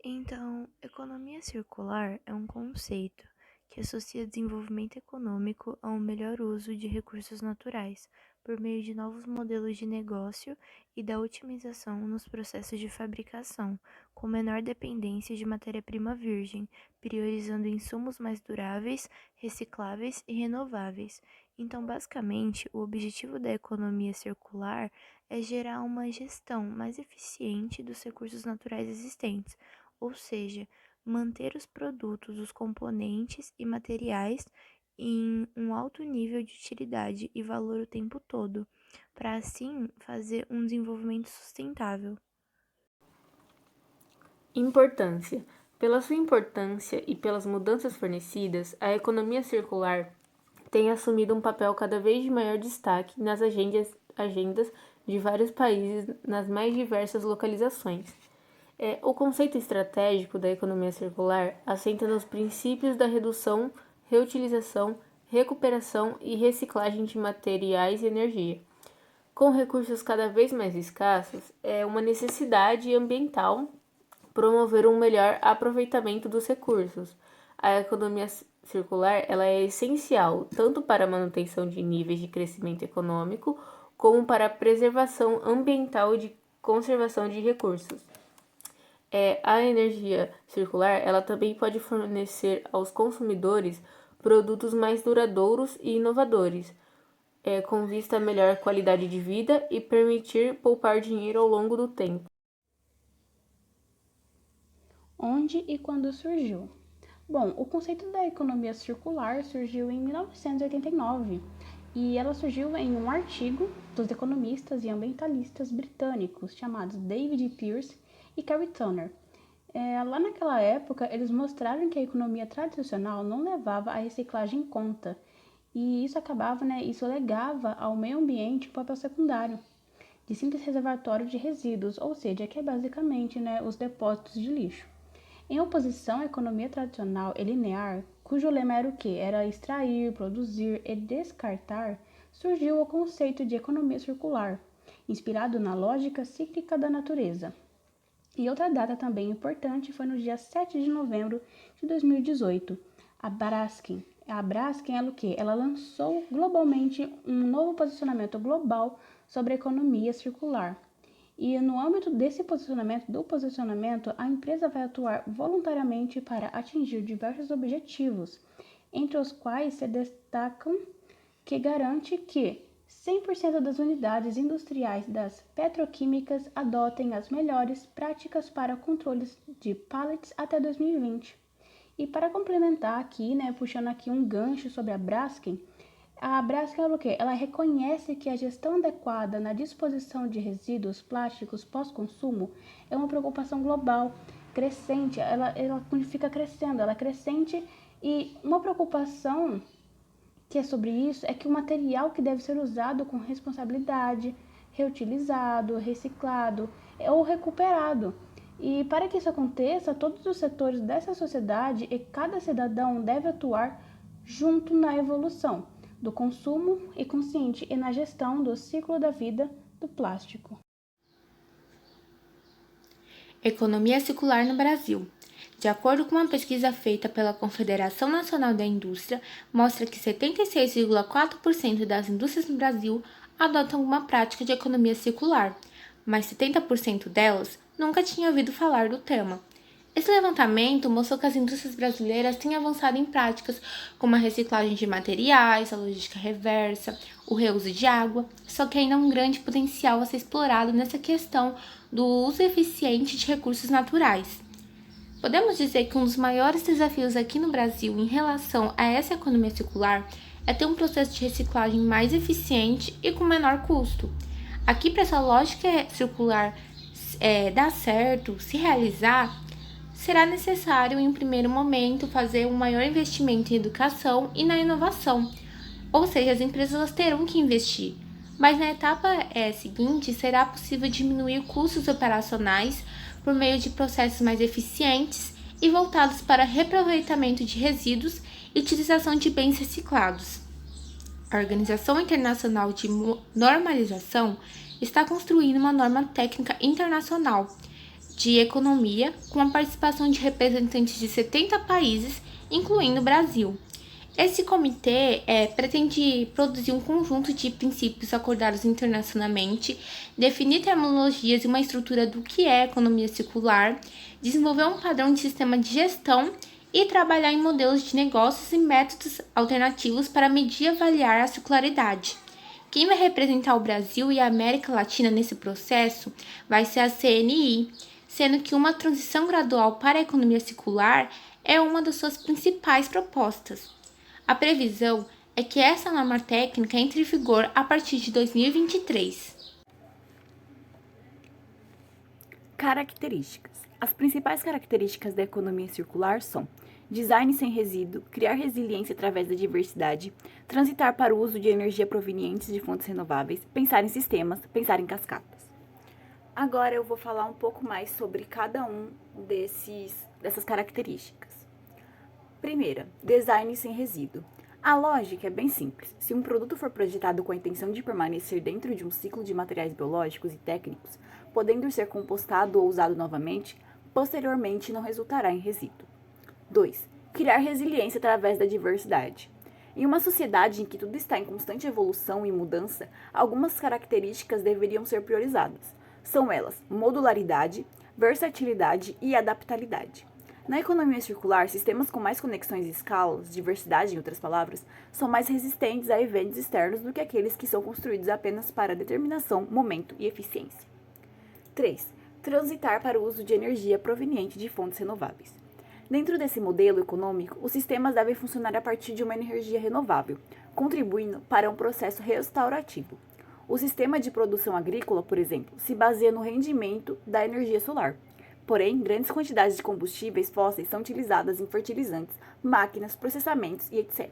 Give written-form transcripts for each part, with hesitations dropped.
Então, economia circular é um conceito que associa desenvolvimento econômico a um melhor uso de recursos naturais, por meio de novos modelos de negócio e da otimização nos processos de fabricação, com menor dependência de matéria-prima virgem, priorizando insumos mais duráveis, recicláveis e renováveis. Então, basicamente, o objetivo da economia circular é gerar uma gestão mais eficiente dos recursos naturais existentes, ou seja, manter os produtos, os componentes e materiais em um alto nível de utilidade e valor o tempo todo, para assim fazer um desenvolvimento sustentável. Importância. Pela sua importância e pelas mudanças fornecidas, a economia circular tem assumido um papel cada vez de maior destaque nas agendas de vários países nas mais diversas localizações. O conceito estratégico da economia circular assenta nos princípios da redução, reutilização, recuperação e reciclagem de materiais e energia. Com recursos cada vez mais escassos, é uma necessidade ambiental promover um melhor aproveitamento dos recursos. A economia circular ela é essencial tanto para a manutenção de níveis de crescimento econômico, como para a preservação ambiental e de conservação de recursos. A energia circular ela também pode fornecer aos consumidores produtos mais duradouros e inovadores, com vista a melhor qualidade de vida e permitir poupar dinheiro ao longo do tempo. Onde e quando surgiu? Bom, o conceito da economia circular surgiu em 1989 e ela surgiu em um artigo dos economistas e ambientalistas britânicos chamados David Pearce e Carrie Turner. Lá naquela época, eles mostraram que a economia tradicional não levava a reciclagem em conta e isso legava ao meio ambiente um papel secundário de simples reservatório de resíduos, ou seja, que é basicamente os depósitos de lixo. Em oposição à economia tradicional e linear, cujo lema era o quê? Era extrair, produzir e descartar, surgiu o conceito de economia circular, inspirado na lógica cíclica da natureza. E outra data também importante foi no dia 7 de novembro de 2018. A Braskem, ela o quê? Ela lançou globalmente um novo posicionamento global sobre a economia circular. E no âmbito do posicionamento, a empresa vai atuar voluntariamente para atingir diversos objetivos, entre os quais se destacam que garante que 100% das unidades industriais das petroquímicas adotem as melhores práticas para controles de pallets até 2020. E para complementar aqui, puxando aqui um gancho sobre a Braskem ela o quê? Ela reconhece que a gestão adequada na disposição de resíduos plásticos pós-consumo é uma preocupação global, crescente, ela fica crescendo, ela é crescente e uma preocupação que é sobre isso é que o material que deve ser usado com responsabilidade, reutilizado, reciclado ou recuperado. E para que isso aconteça, todos os setores dessa sociedade e cada cidadão deve atuar junto na evolução do consumo e consciente e na gestão do ciclo da vida do plástico. Economia circular no Brasil. De acordo com uma pesquisa feita pela Confederação Nacional da Indústria, mostra que 76,4% das indústrias no Brasil adotam uma prática de economia circular, mas 70% delas nunca tinham ouvido falar do tema. Esse levantamento mostrou que as indústrias brasileiras têm avançado em práticas como a reciclagem de materiais, a logística reversa, o reuso de água, só que ainda há um grande potencial a ser explorado nessa questão do uso eficiente de recursos naturais. Podemos dizer que um dos maiores desafios aqui no Brasil em relação a essa economia circular é ter um processo de reciclagem mais eficiente e com menor custo. Aqui, para essa lógica circular dar certo, se realizar, será necessário, em um primeiro momento, fazer um maior investimento em educação e na inovação, ou seja, as empresas elas terão que investir. Mas na etapa seguinte, será possível diminuir custos operacionais por meio de processos mais eficientes e voltados para reaproveitamento de resíduos e utilização de bens reciclados. A Organização Internacional de Normalização está construindo uma norma técnica internacional de Economia, com a participação de representantes de 70 países, incluindo o Brasil. Esse comitê pretende produzir um conjunto de princípios acordados internacionalmente, definir terminologias e uma estrutura do que é economia circular, desenvolver um padrão de sistema de gestão e trabalhar em modelos de negócios e métodos alternativos para medir e avaliar a circularidade. Quem vai representar o Brasil e a América Latina nesse processo vai ser a CNI, sendo que uma transição gradual para a economia circular é uma das suas principais propostas. A previsão é que essa norma técnica entre em vigor a partir de 2023. Características. As principais características da economia circular são design sem resíduo, criar resiliência através da diversidade, transitar para o uso de energia provenientes de fontes renováveis, pensar em sistemas, pensar em cascatas. Agora eu vou falar um pouco mais sobre cada um dessas características. Primeira, design sem resíduo. A lógica é bem simples. Se um produto for projetado com a intenção de permanecer dentro de um ciclo de materiais biológicos e técnicos, podendo ser compostado ou usado novamente, posteriormente não resultará em resíduo. 2. Criar resiliência através da diversidade. Em uma sociedade em que tudo está em constante evolução e mudança, algumas características deveriam ser priorizadas. São elas modularidade, versatilidade e adaptabilidade. Na economia circular, sistemas com mais conexões e escalas, diversidade em outras palavras, são mais resistentes a eventos externos do que aqueles que são construídos apenas para determinação, momento e eficiência. 3. Transitar para o uso de energia proveniente de fontes renováveis. Dentro desse modelo econômico, os sistemas devem funcionar a partir de uma energia renovável, contribuindo para um processo restaurativo. O sistema de produção agrícola, por exemplo, se baseia no rendimento da energia solar. Porém, grandes quantidades de combustíveis fósseis são utilizadas em fertilizantes, máquinas, processamentos e etc.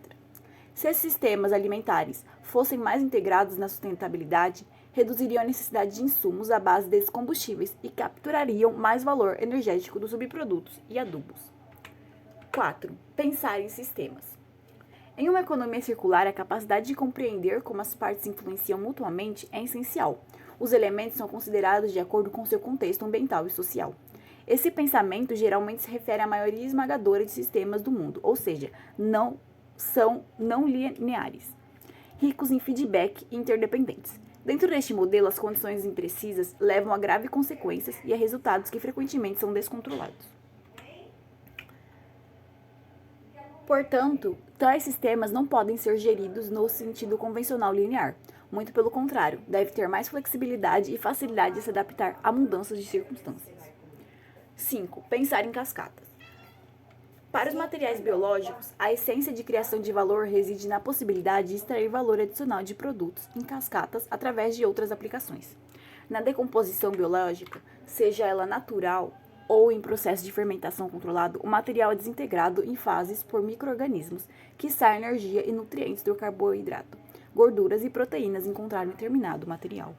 Se esses sistemas alimentares fossem mais integrados na sustentabilidade, reduziriam a necessidade de insumos à base desses combustíveis e capturariam mais valor energético dos subprodutos e adubos. 4. Pensar em sistemas. Em uma economia circular, a capacidade de compreender como as partes influenciam mutuamente é essencial. Os elementos são considerados de acordo com seu contexto ambiental e social. Esse pensamento geralmente se refere à maioria esmagadora de sistemas do mundo, ou seja, não lineares, ricos em feedback e interdependentes. Dentro deste modelo, as condições imprecisas levam a graves consequências e a resultados que frequentemente são descontrolados. Portanto, tais sistemas não podem ser geridos no sentido convencional linear. Muito pelo contrário, deve ter mais flexibilidade e facilidade de se adaptar a mudanças de circunstâncias. 5. Pensar em cascatas. Para os materiais biológicos, a essência de criação de valor reside na possibilidade de extrair valor adicional de produtos em cascatas através de outras aplicações. Na decomposição biológica, seja ela natural ou em processo de fermentação controlado, o material é desintegrado em fases por micro-organismos que extraem energia e nutrientes do carboidrato, gorduras e proteínas encontradas em determinado material.